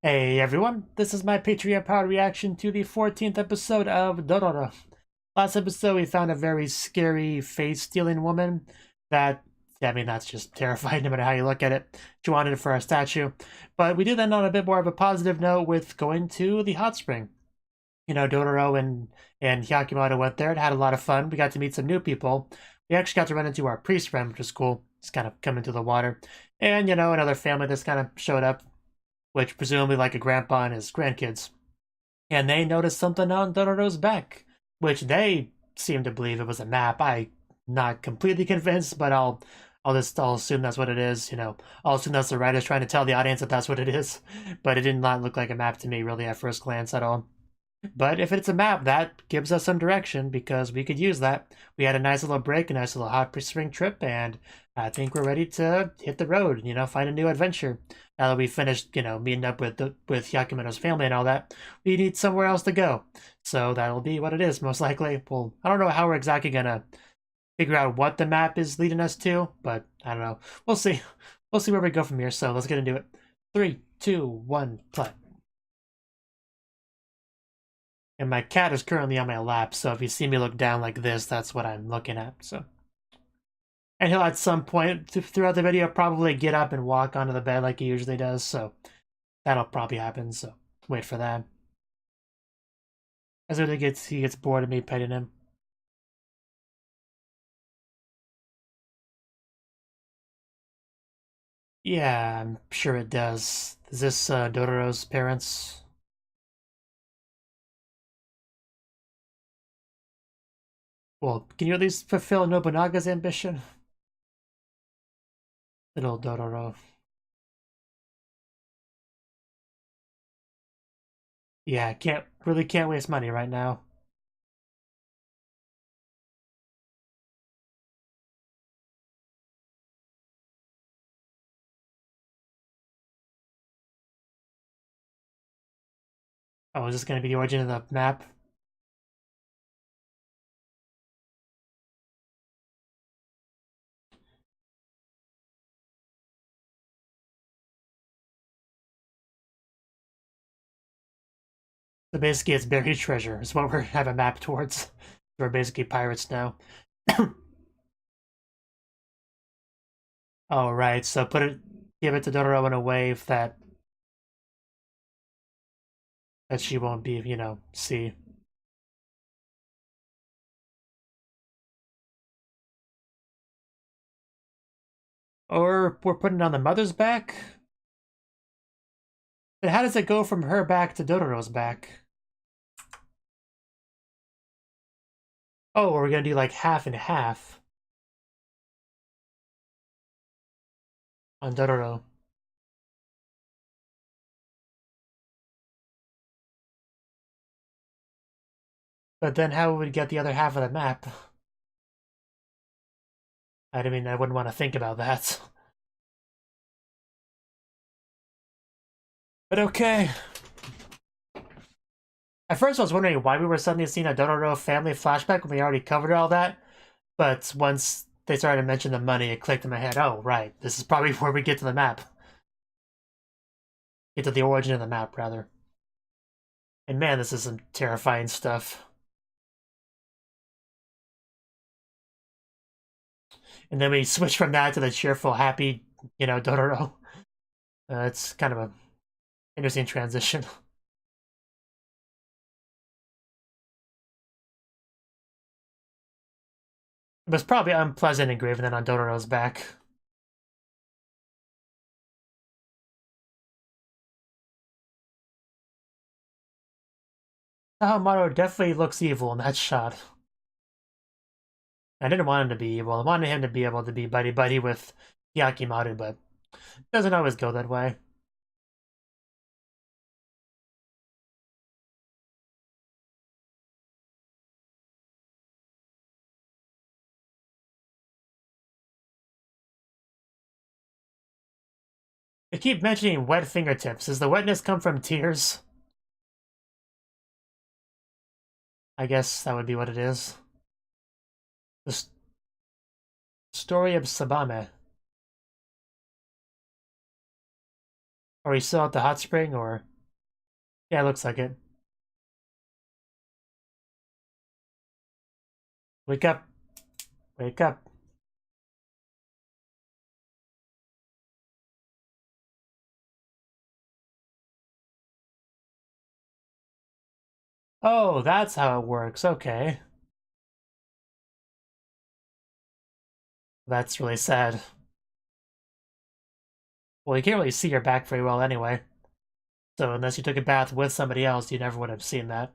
Hey everyone, this is my Patreon-powered reaction to the 14th episode of Dororo. Last episode we found a very scary face-stealing woman that, that's just terrifying no matter how you look at it. She wanted it for our statue. But we did end on a bit more of a positive note with going to the hot spring. You know, Dororo and Hyakumato went there and had a lot of fun. We got to meet some new people. We actually got to run into our priest friend, which was cool. Just kind of come into the water. And, another family that's kind of showed up, which presumably like a grandpa and his grandkids. And they noticed something on Dororo's back, which they seem to believe it was a map. I'm not completely convinced, but I'll assume that's what it is. I'll assume that's the writers trying to tell the audience that that's what it is. But it did not look like a map to me, really, at first glance at all. But if it's a map, that gives us some direction because we could use that. We had a nice little break, a nice little hot spring trip, and I think we're ready to hit the road, find a new adventure. Now that we finished, meeting up with Hyakumato's family and all that, we need somewhere else to go. So that'll be what it is, most likely. Well, I don't know how we're exactly gonna figure out what the map is leading us to, but I don't know. We'll see. We'll see where we go from here, so let's get into it. 3, 2, 1, play. And my cat is currently on my lap, so if you see me look down like this, that's what I'm looking at, so. And he'll at some point throughout the video probably get up and walk onto the bed like he usually does, so that'll probably happen, so wait for that. As soon as he gets bored of me petting him. Yeah, I'm sure it does. Is this Dororo's parents? Well, can you at least fulfill Nobunaga's ambition? Little Dororo. Yeah, can't waste money right now. Oh, is this gonna be the origin of the map? So basically it's buried treasure is what we have a map towards. We're basically pirates now. Oh right, so give it to Dororo in a wave that she won't be, see. Or we're putting it on the mother's back? And how does it go from her back to Dororo's back? Oh, we're gonna do like half and half on Dororo. But then how would we get the other half of the map? I mean, I wouldn't want to think about that. But okay. At first I was wondering why we were suddenly seeing a Dororo family flashback when we already covered all that. But once they started to mention the money, it clicked in my head, oh, right, this is probably where we get to the map. Get to the origin of the map, rather. And man, this is some terrifying stuff. And then we switch from that to the cheerful, happy, Dororo. It's kind of a interesting transition. It was probably unpleasant engraving that on Dororo's back. Sakamoto definitely looks evil in that shot. I didn't want him to be evil. I wanted him to be able to be buddy-buddy with Hyakumato, but it doesn't always go that way. They keep mentioning wet fingertips. Does the wetness come from tears? I guess that would be what it is. The story of Sabame. Are we still at the hot spring, or Yeah, it looks like it. Wake up. Wake up. Oh, that's how it works. Okay. That's really sad. Well, you can't really see your back very well anyway. So unless you took a bath with somebody else, you never would have seen that.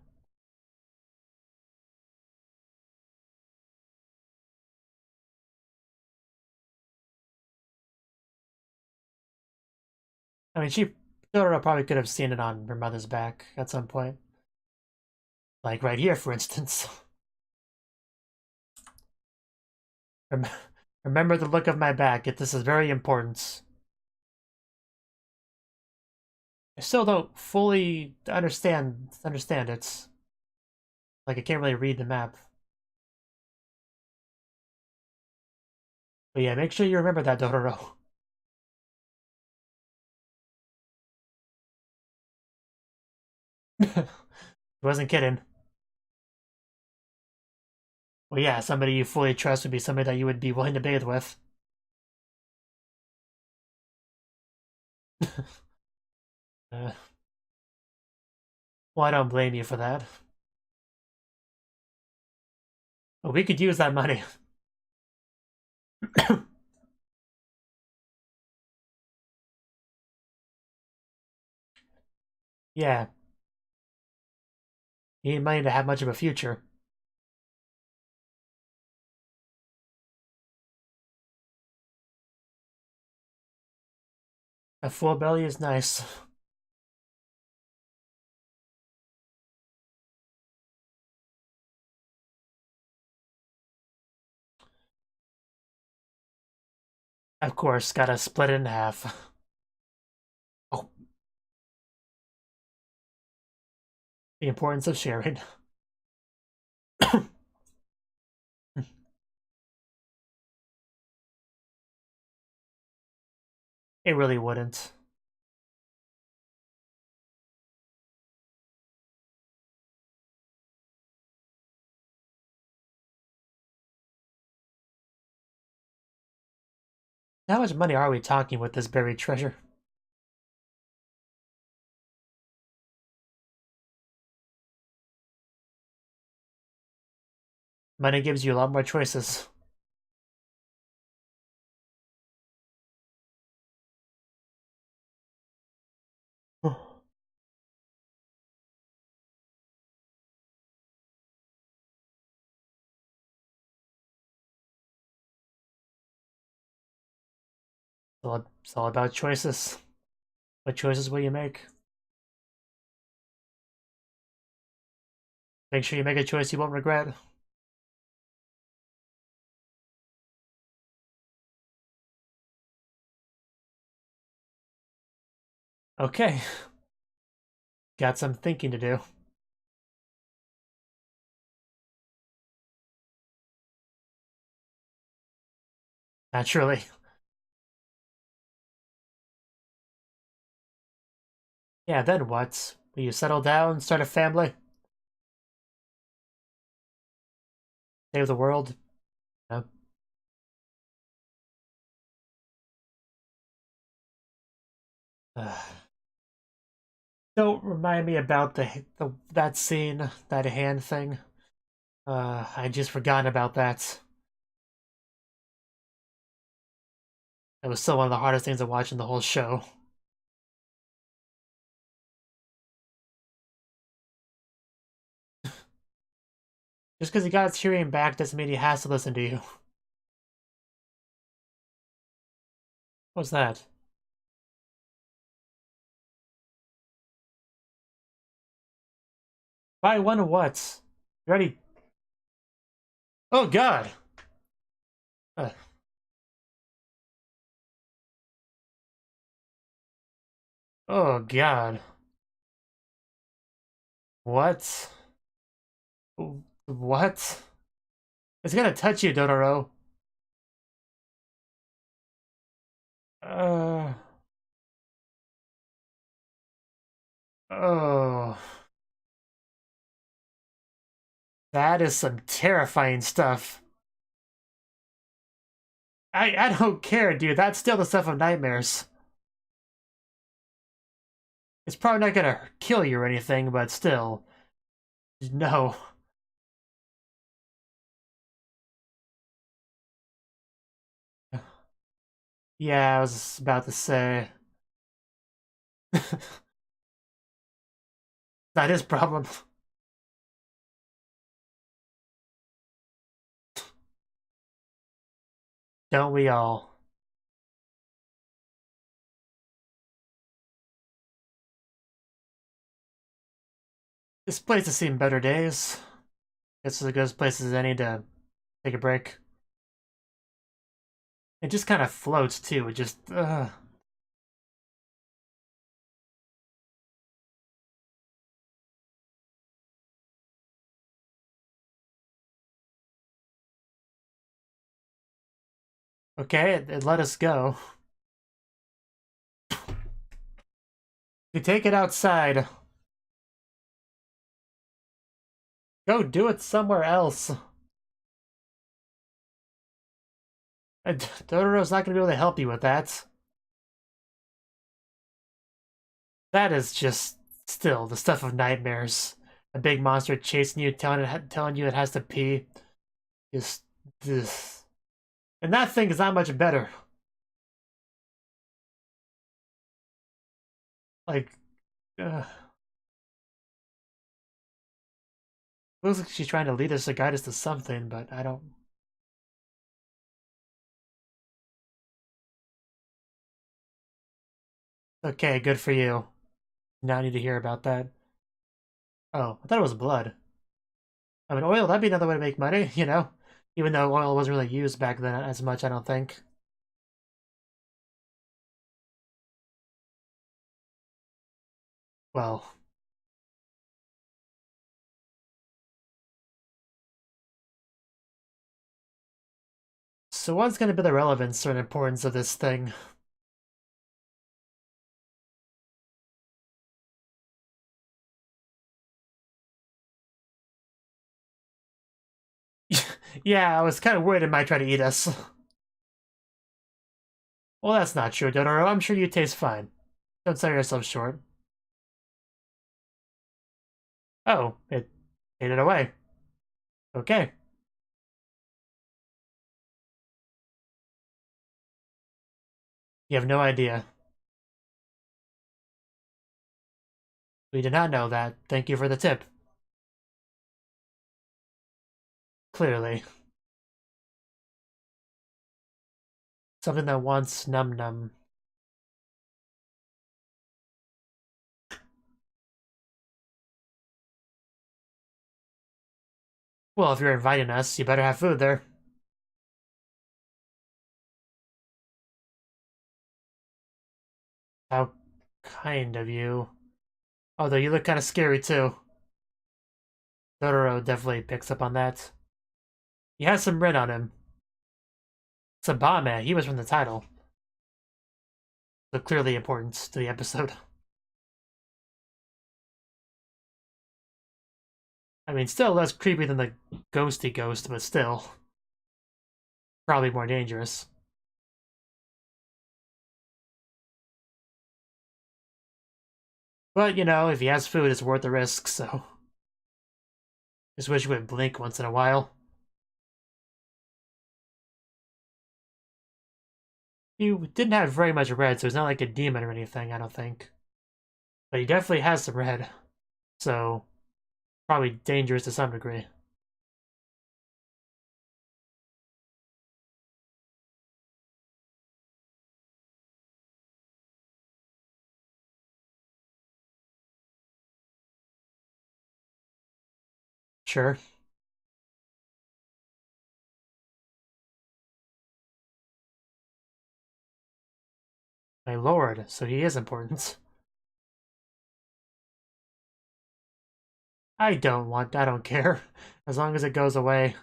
I mean, Dororo probably could have seen it on her mother's back at some point. Like right here, for instance. Remember the look of my back. This is very important. I still don't fully understand it. Like I can't really read the map. But yeah, make sure you remember that, Dororo. Wasn't kidding. Well, yeah, somebody you fully trust would be somebody that you would be willing to bathe with. Uh, well, I don't blame you for that. But we could use that money. Yeah, you need money to have much of a future. A full belly is nice. Of course, gotta split it in half. Oh, the importance of sharing. It really wouldn't. How much money are we talking with this buried treasure? Money gives you a lot more choices. It's all about choices. What choices will you make? Make sure you make a choice you won't regret. Okay, got some thinking to do. Naturally. Yeah, then what? Will you settle down, start a family, save the world? No. Don't remind me about that scene, that hand thing. I just forgot about that. It was still one of the hardest things to watch in the whole show. Just because he got his hearing back doesn't mean he has to listen to you. What's that? Buy one of what? You already. Oh god! Uh, oh god. What? What? It's gonna touch you, Dororo. Uh. Oh. That is some terrifying stuff. I don't care, dude. That's still the stuff of nightmares. It's probably not gonna kill you or anything, but still. No. Yeah, I was about to say. Not his problem. Don't we all? This place has seen better days. It's as good a place as any to take a break. It just kind of floats too. It just. Okay, it let us go. You take it outside. Go do it somewhere else. Dororo's not going to be able to help you with that. That is just still the stuff of nightmares. A big monster chasing you, telling you it has to pee. Just this. And that thing is not much better. Like, looks like she's trying to lead us or guide us to something, but I don't. Okay, good for you. Now I need to hear about that. Oh, I thought it was blood. I mean, oil, that'd be another way to make money, you know? Even though oil wasn't really used back then as much, I don't think. Well, so what's going to be the relevance or importance of this thing? Yeah, I was kind of worried it might try to eat us. Well, that's not true, Dororo. I'm sure you taste fine. Don't sell yourself short. Oh, it ate it away. Okay. You have no idea. We did not know that. Thank you for the tip. Clearly. Something that wants num num. Well, if you're inviting us, you better have food there. How kind of you. Although you look kind of scary too. Dororo definitely picks up on that. He has some red on him. Sabame, he was from the title. So clearly important to the episode. I mean, still less creepy than the ghosty ghost, but still. Probably more dangerous. But, you know, if he has food, it's worth the risk, so. Just wish he would blink once in a while. He didn't have very much red, so he's not like a demon or anything, I don't think. But he definitely has some red. So, probably dangerous to some degree. Sure. My lord, so he is important. I don't care. As long as it goes away.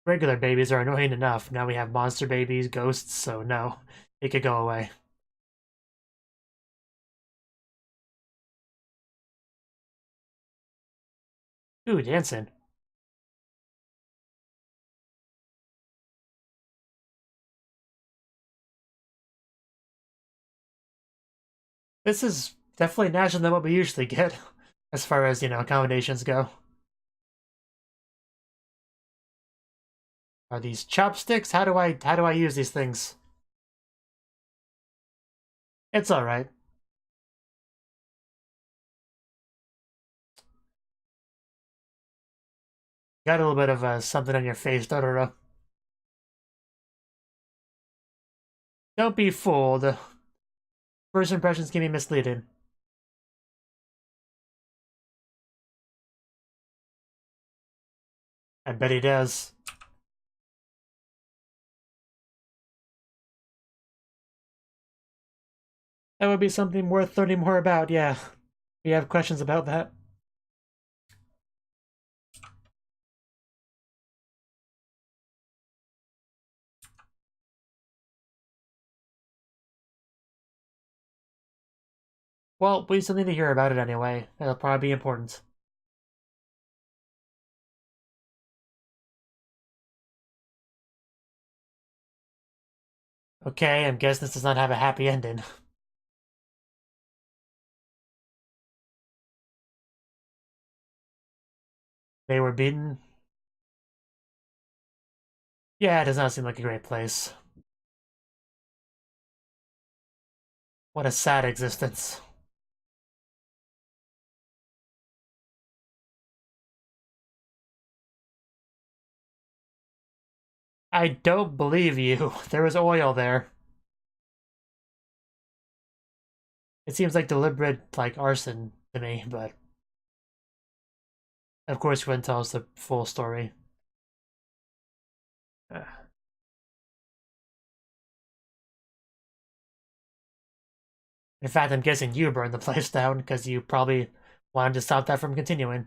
Regular babies are annoying enough. Now we have monster babies, ghosts, so no. It could go away. Ooh, dancing. This is definitely nastier than what we usually get, as far as, accommodations go. Are these chopsticks? How do I use these things? It's alright. Got a little bit of something on your face, Dororo. Don't be fooled. First impressions can be misleading. I bet he does. That would be something worth learning more about, yeah. We have questions about that. Well, we still need to hear about it anyway. It'll probably be important. Okay, I'm guessing this does not have a happy ending. They were beaten. Yeah, it does not seem like a great place. What a sad existence. I don't believe you. There was oil there. It seems like deliberate, like, arson to me, but... Of course, you wouldn't tell us the full story. Uh, In fact, I'm guessing you burned the place down, because you probably wanted to stop that from continuing.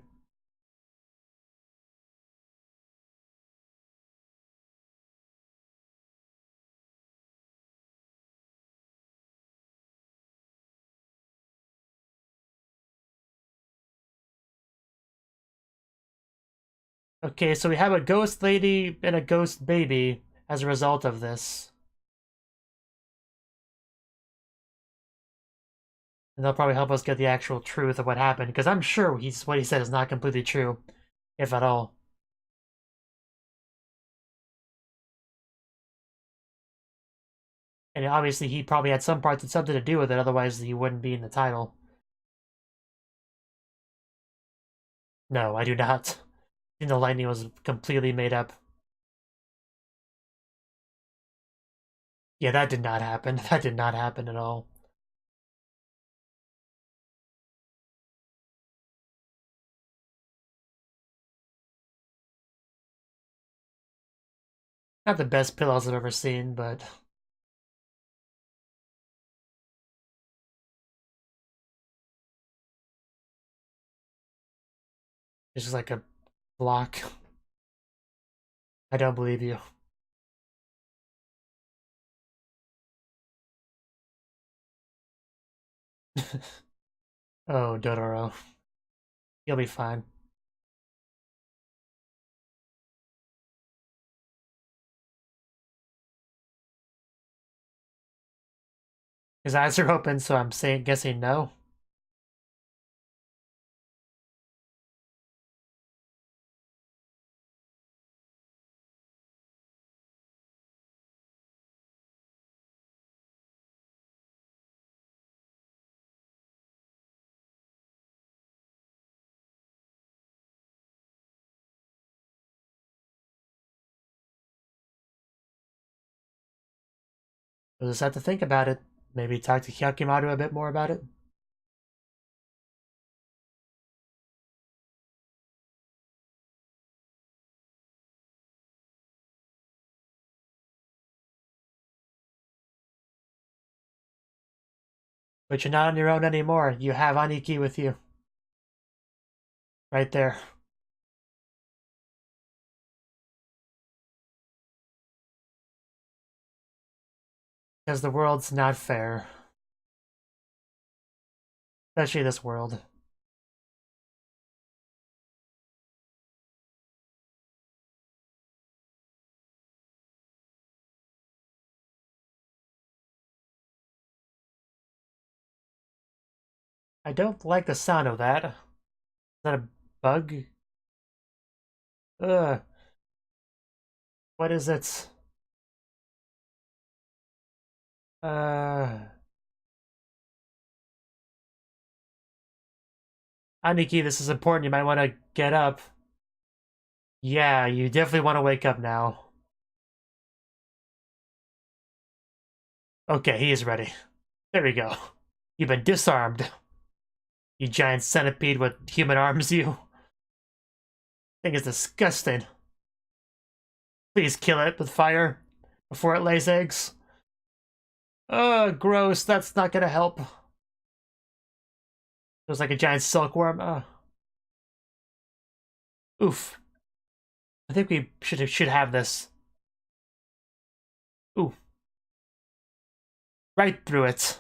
Okay, so we have a ghost lady and a ghost baby as a result of this. And they'll probably help us get the actual truth of what happened, because I'm sure what he said is not completely true, if at all. And obviously he probably had something to do with it, otherwise he wouldn't be in the title. No, I do not. I think the lightning was completely made up. Yeah, that did not happen. That did not happen at all. Not the best pillows I've ever seen, but... It's just like a block. I don't believe you. Oh, Dororo. You'll be fine. His eyes are open, so I'm guessing no. We'll just have to think about it. Maybe talk to Hyakimaru a bit more about it. But you're not on your own anymore. You have Aniki with you. Right there. Because the world's not fair. Especially this world. I don't like the sound of that. Is that a bug? Ugh. What is it? Aniki, this is important. You might want to get up. Yeah, you definitely want to wake up now. Okay, he is ready. There we go. You've been disarmed. You giant centipede with human arms, you. Thing is disgusting. Please kill it with fire before it lays eggs. Ugh, gross. That's not gonna help. It was like a giant silkworm. Oof. I think we should have this. Ooh. Right through it.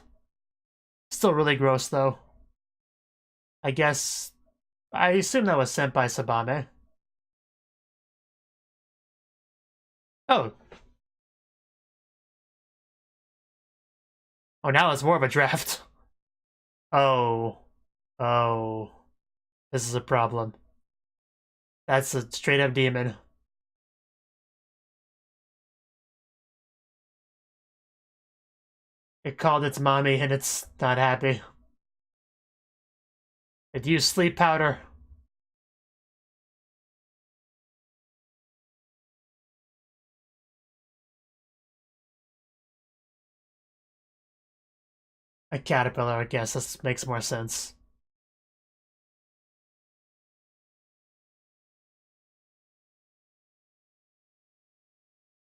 Still really gross, though. I guess... I assume that was sent by Sabame. Oh. Oh, now it's more of a draft. Oh. Oh. This is a problem. That's a straight-up demon. It called its mommy and it's not happy. It used sleep powder. A caterpillar, I guess. This makes more sense.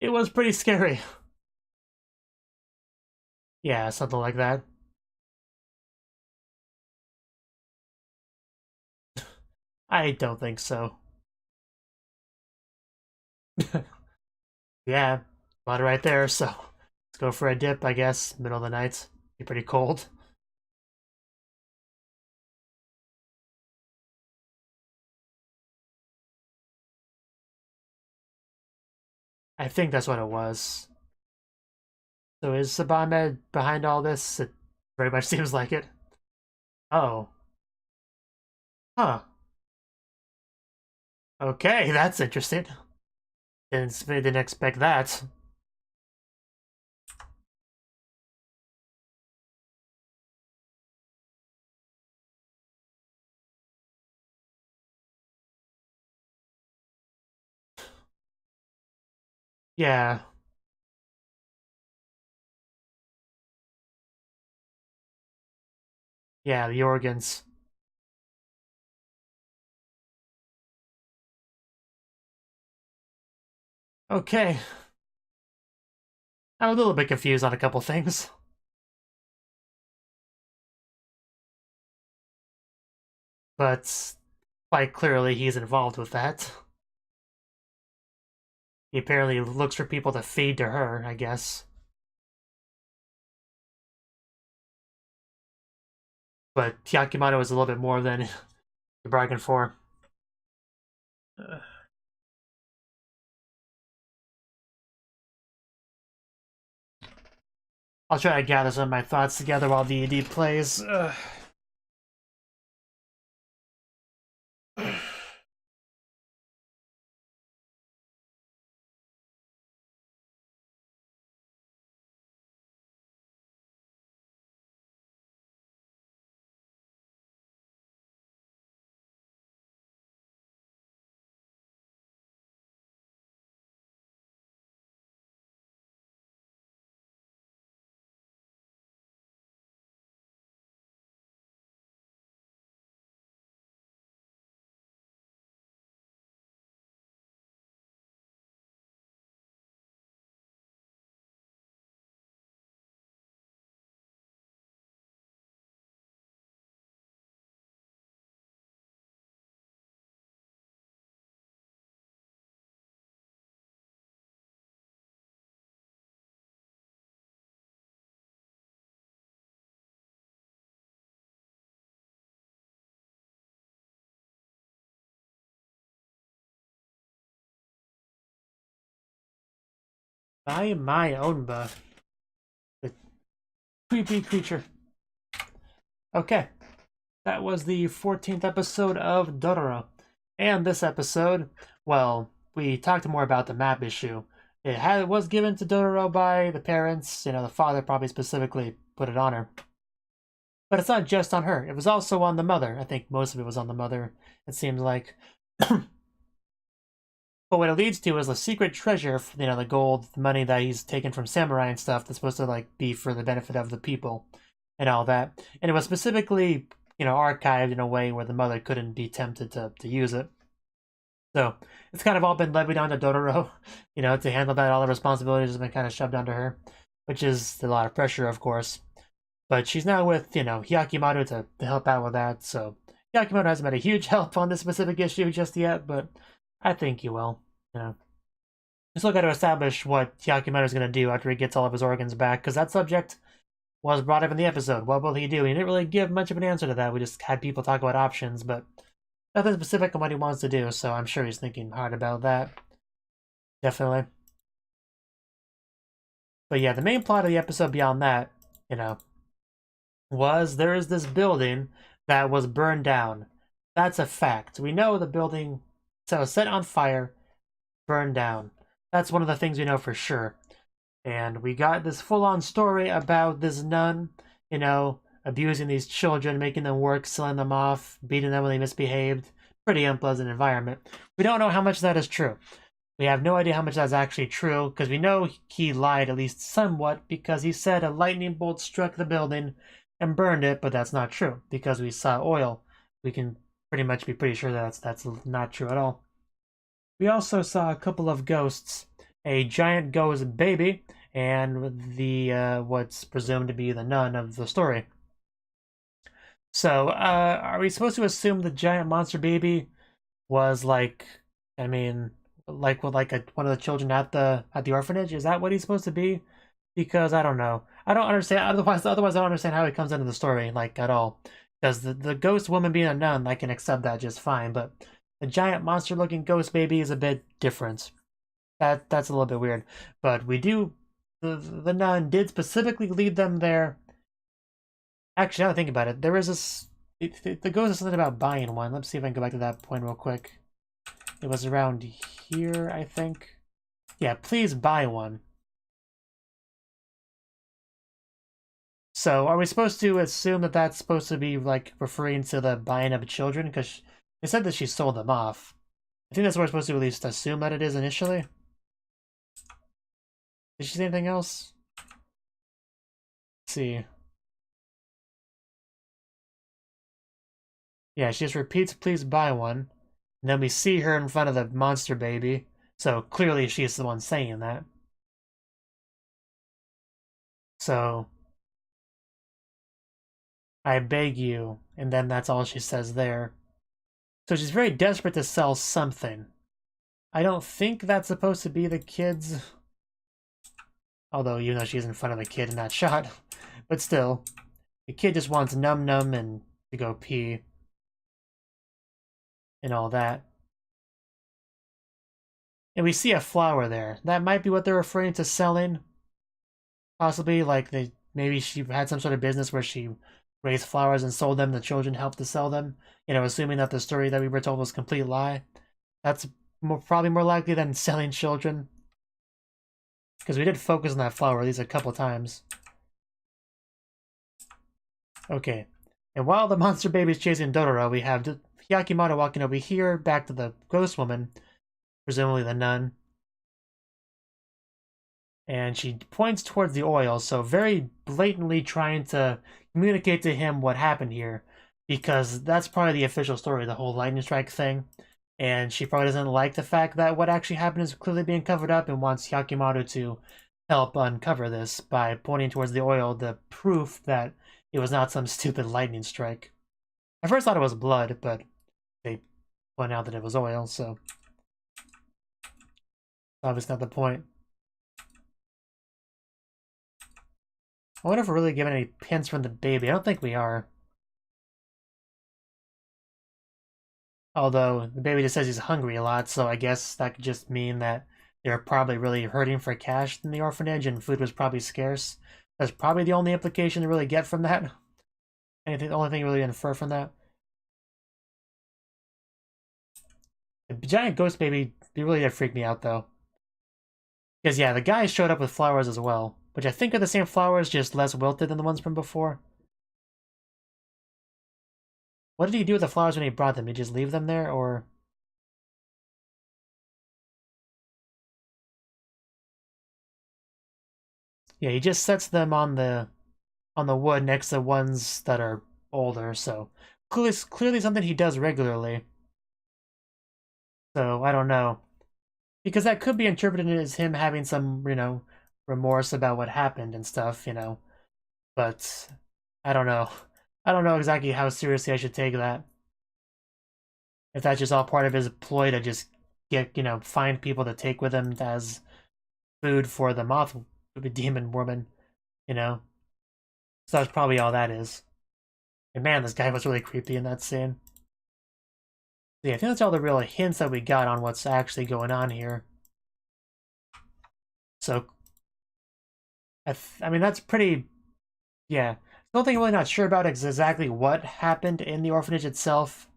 It was pretty scary. Yeah, something like that. I don't think so. Yeah, water right there, so let's go for a dip, I guess. Middle of the night. Be pretty cold. I think that's what it was. So is Sabame behind all this? It very much seems like it. Oh. Huh. Okay, that's interesting. Didn't expect that. Yeah. Yeah, the organs. Okay. I'm a little bit confused on a couple things. But quite clearly he's involved with that. He apparently looks for people to feed to her, I guess. But Hyakumato is a little bit more than you bargained for. I'll try to gather some of my thoughts together while the ED plays. My own buff. The creepy creature. Okay. That was the 14th episode of Dororo. And this episode, well, we talked more about the map issue. It was given to Dororo by the parents. The father probably specifically put it on her. But it's not just on her. It was also on the mother. I think most of it was on the mother, it seems like. But what it leads to is a secret treasure, the gold, the money that he's taken from samurai and stuff that's supposed to be for the benefit of the people and all that. And it was specifically, archived in a way where the mother couldn't be tempted to use it. So it's kind of all been levied onto Dororo, to handle that. All the responsibilities have been kind of shoved onto her, which is a lot of pressure, of course. But she's now with, Hyakimaru to help out with that. So Hyakimaru hasn't been a huge help on this specific issue just yet, but I think he will. Just look at to establish what Hyakimaru is going to do after he gets all of his organs back, because that subject was brought up in the episode. What will he do? He didn't really give much of an answer to that. We just had people talk about options, but nothing specific on what he wants to do, so I'm sure he's thinking hard about that. Definitely. But yeah, the main plot of the episode beyond that, was there is this building that was burned down. That's a fact. We know the building was set on fire, burned down. That's one of the things we know for sure. And we got this full-on story about this nun, abusing these children, making them work, selling them off, beating them when they misbehaved. Pretty unpleasant environment. We don't know how much that is true. We have no idea how much that's actually true, because we know he lied at least somewhat, because he said a lightning bolt struck the building and burned it, but that's not true, because we saw oil. We can pretty much be pretty sure that's not true at all. We also saw a couple of ghosts, a giant ghost baby, and the what's presumed to be the nun of the story. So, are we supposed to assume the giant monster baby was one of the children at the orphanage? Is that what he's supposed to be? Because I don't know. I don't understand. Otherwise, I don't understand how he comes into the story at all. Because the ghost woman being a nun, I can accept that just fine. But the giant monster-looking ghost baby is a bit different. That's a little bit weird. But we do. The nun did specifically lead them there. Actually, now that I think about it, there is this. The ghost is something about buying one. Let's see if I can go back to that point real quick. It was around here, I think. Yeah, please buy one. So, are we supposed to assume that that's supposed to be referring to the buying of children? Because they said that she sold them off. I think that's what we're supposed to at least assume that it is initially. Did she say anything else? Let's see. Yeah, she just repeats, please buy one. And then we see her in front of the monster baby. So clearly she's the one saying that. So, I beg you. And then that's all she says there. So she's very desperate to sell something. I don't think that's supposed to be the kids. Although, even though she's in front of the kid in that shot. But still, the kid just wants num num and to go pee. And all that. And we see a flower there. That might be what they're referring to selling. Possibly, maybe she had some sort of business where she raised flowers and sold them. The children helped to sell them. Assuming that the story that we were told was a complete lie. That's probably more likely than selling children. Because we did focus on that flower at least a couple times. Okay. And while the monster baby's chasing Dororo, we have Hyakimaru walking over here, back to the ghost woman, presumably the nun. And she points towards the oil, so very blatantly trying to communicate to him what happened here. Because that's probably the official story, the whole lightning strike thing. And she probably doesn't like the fact that what actually happened is clearly being covered up and wants Hyakimaru to help uncover this by pointing towards the oil, the proof that it was not some stupid lightning strike. I first thought it was blood, but they point out that it was oil, so obviously not the point. I wonder if we're really getting any hints from the baby. I don't think we are. Although, the baby just says he's hungry a lot, so I guess that could just mean that they're probably really hurting for cash in the orphanage and food was probably scarce. That's probably the only implication to really get from that. Anything, the only thing you really infer from that? The giant ghost baby, it really did freak me out, though. Because, yeah, the guy showed up with flowers as well, which I think are the same flowers, just less wilted than the ones from before. What did he do with the flowers when he brought them? Did he just leave them there, or... Yeah, he just sets them on the wood next to ones that are older, so... Clearly something he does regularly. So, I don't know. Because that could be interpreted as him having some, remorse about what happened and stuff, But, I don't know. I don't know exactly how seriously I should take that. If that's just all part of his ploy to just get, find people to take with him as food for the moth demon woman, So that's probably all that is. And man, this guy was really creepy in that scene. Yeah, I think that's all the real hints that we got on what's actually going on here. So, I mean, that's pretty... Yeah. The only thing I'm really not sure about is exactly what happened in the orphanage itself.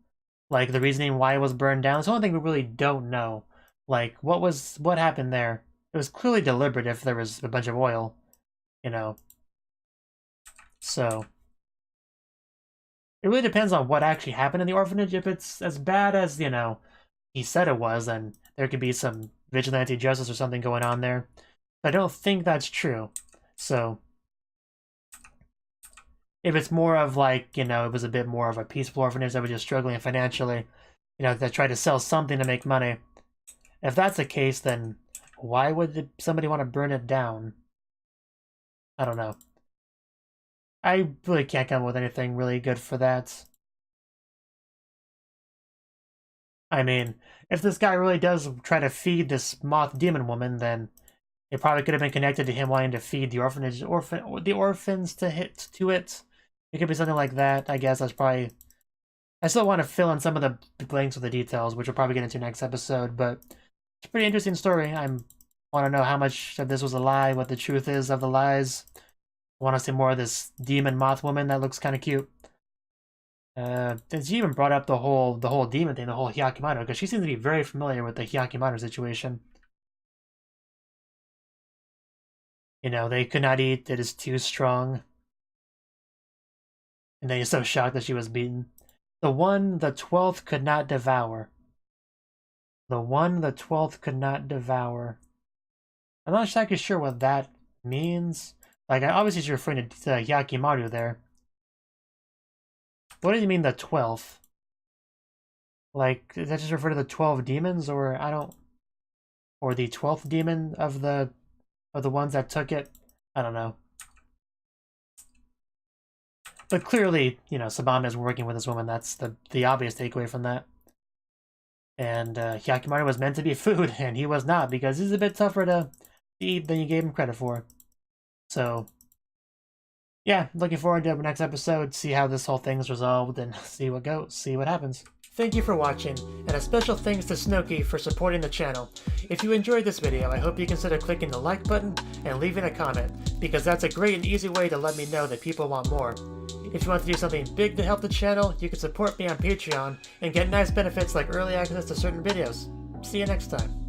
Like, the reasoning why it was burned down. It's the only thing we really don't know. Like, what happened there? It was clearly deliberate if there was a bunch of oil, So... It really depends on what actually happened in the orphanage. If it's as bad as, he said it was, then there could be some vigilante justice or something going on there. But I don't think that's true. So, if it's more of like, it was a bit more of a peaceful orphanage that was just struggling financially, that tried to sell something to make money. If that's the case, then why would somebody want to burn it down? I don't know. I really can't come up with anything really good for that. I mean, if this guy really does try to feed this moth demon woman, then it probably could have been connected to him wanting to feed the the orphans to it. It could be something like that. I guess that's probably... I still want to fill in some of the blanks with the details, which we'll probably get into next episode, but it's a pretty interesting story. I want to know how much of this was a lie, what the truth is of the lies. I want to see more of this demon moth woman that looks kind of cute. She even brought up the whole demon thing, the whole Hyakimaru, because she seems to be very familiar with the Hyakimaru situation. They could not eat, it is too strong. And then he's so shocked that she was beaten. The 12th could not devour. The 12th could not devour. I'm not exactly sure what that means. Like, obviously she's referring to Hyakimaru there. What do you mean the 12th? Like, does that just refer to the 12 demons, or I don't... Or the 12th demon of the ones that took it? I don't know. But clearly, Sabama is working with this woman. That's the obvious takeaway from that. And Hyakimaru was meant to be food, and he was not, because he's a bit tougher to eat than you gave him credit for. So, yeah, looking forward to the next episode, see how this whole thing's resolved, and see what happens. Thank you for watching, and a special thanks to Cnouki for supporting the channel. If you enjoyed this video, I hope you consider clicking the like button and leaving a comment, because that's a great and easy way to let me know that people want more. If you want to do something big to help the channel, you can support me on Patreon and get nice benefits like early access to certain videos. See you next time.